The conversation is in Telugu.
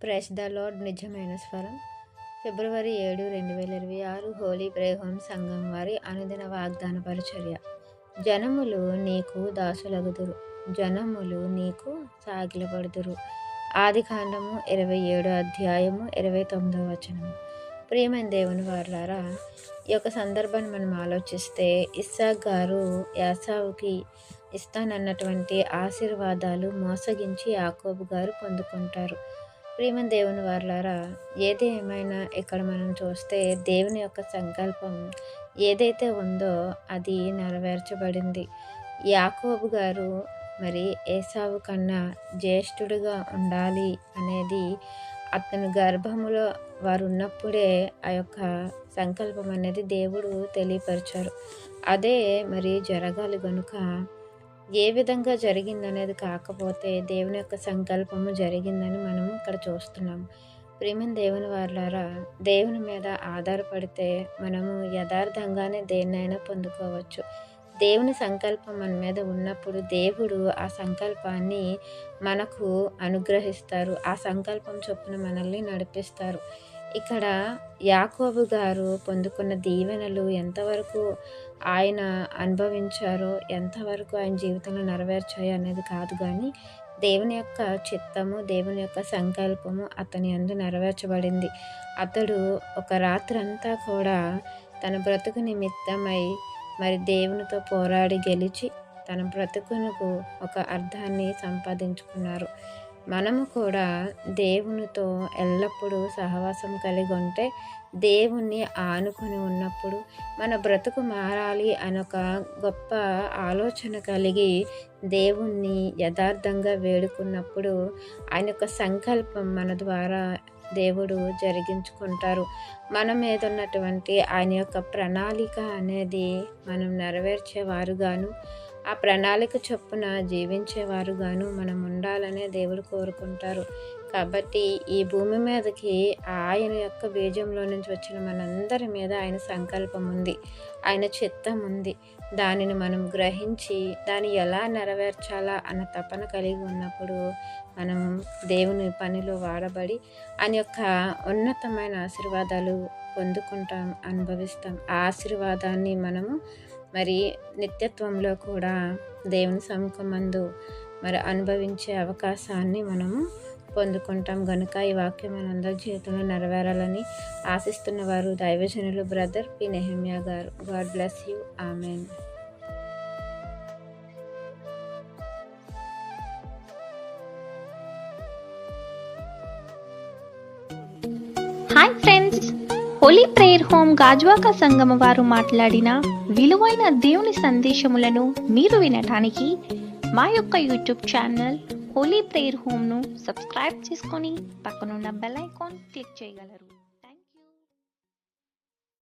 Praise the lord. నిజమైన స్వరం. ఫిబ్రవరి 7, 2026 హోలీ ప్రేయర్ హోమ్ సంఘం వారి అనుదిన వాగ్దాన పరిచర్య. జనములు నీకు దాసులగుదురు, జనములు నీకు సాగిలపడుదురు. ఆదికాండము 27 అధ్యాయము 29వ వచనము. ప్రియమైన దేవుని వారలారా, ఈ యొక్క సందర్భాన్ని మనం ఆలోచిస్తే ఇస్సాకు గారు యాసావుకి ఇస్తానన్నటువంటి ఆశీర్వాదాలు మోసగించి యాకోబు గారు పొందుకుంటారు. ప్రియమైన దేవుని వారలారా, ఏది ఏమైనా ఇక్కడ మనం చూస్తే దేవుని యొక్క సంకల్పం ఏదైతే ఉందో అది నెరవేర్చబడింది. యాకోబు గారు మరి ఏసావు కన్నా జ్యేష్ఠుడిగా ఉండాలి అనేది అతని గర్భములో వారు ఉన్నప్పుడే ఆ యొక్క సంకల్పం అనేది దేవుడు తెలియపరిచారు. అదే మరి జరగాలి గనుక ఏ విధంగా జరిగిందనేది కాకపోతే దేవుని యొక్క సంకల్పము జరిగిందని మనము ఇక్కడ చూస్తున్నాము. ప్రియమైన దేవుని వారలారా, దేవుని మీద ఆధారపడితే మనము యథార్థంగానే దేన్నైనా పొందుకోవచ్చు. దేవుని సంకల్పం మన మీద ఉన్నప్పుడు దేవుడు ఆ సంకల్పాన్ని మనకు అనుగ్రహిస్తారు. ఆ సంకల్పం చొప్పున మనల్ని నడిపిస్తారు. ఇక్కడ యాకోబు గారు పొందుకున్న దీవెనలు ఎంతవరకు ఆయన అనుభవించారో, ఎంతవరకు ఆయన జీవితంలో నెరవేర్చాయో అనేది కాదు, కానీ దేవుని యొక్క చిత్తము, దేవుని యొక్క సంకల్పము అతని యందు నెరవేర్చబడింది. అతడు ఒక రాత్రంతా కూడా తన బ్రతుకు నిమిత్తమై మరి దేవునితో పోరాడి గెలిచి తన బ్రతుకునకు ఒక అర్థాన్ని సంపాదించుకున్నారు. మనము కూడా దేవునితో ఎల్లప్పుడూ సహవాసం కలిగి ఉంటే, దేవుణ్ణి ఆనుకొని ఉన్నప్పుడు, మన బ్రతుకు మారాలి అని ఒక గొప్ప ఆలోచన కలిగి దేవుణ్ణి యథార్థంగా వేడుకున్నప్పుడు ఆయన యొక్క సంకల్పం మన ద్వారా దేవుడు జరిగించుకుంటారు. మన మీద ఉన్నటువంటి ఆయన యొక్క ప్రణాళిక అనేది మనం నెరవేర్చేవారుగాను, ఆ ప్రణాళిక చొప్పున జీవించేవారుగాను మనం ఉండాలనే దేవుడు కోరుకుంటారు. కాబట్టి ఈ భూమి మీదకి ఆయన యొక్క బీజంలో నుంచి వచ్చిన మనందరి మీద ఆయన సంకల్పం ఉంది, ఆయన చిత్తం ఉంది. దానిని మనం గ్రహించి దాన్ని ఎలా నెరవేర్చాలా అన్న తపన కలిగి ఉన్నప్పుడు మనం దేవుని పనిలో వాడబడి ఆయన యొక్క ఉన్నతమైన ఆశీర్వాదాలు పొందుకుంటాం, అనుభవిస్తాం. ఆ ఆశీర్వాదాన్ని మనము మరి నిత్యత్వంలో కూడా దేవుని సముఖమందు మరి అనుభవించే అవకాశాన్ని మనము పొందుకుంటాం. గనుక ఈ వాక్యం మనందరి జీవితంలో నెరవేరాలని ఆశిస్తున్న వారు దైవజనులు బ్రదర్ పి నెహమ్యా గారు. God bless you. Amen. Hi friends, Holi prayer home Gajuwaka సంగమ వారు మాట్లాడిన విలువైన దేవుని సందేశములను మీరు వినటానికి మా యొక్క యూట్యూబ్ ఛానల్ హోలీ ప్రేయర్ హోమ్ను సబ్స్క్రైబ్ చేసుకొని పక్కనున్న బెల్ ఐకాన్ క్లిక్ చేయగలరు.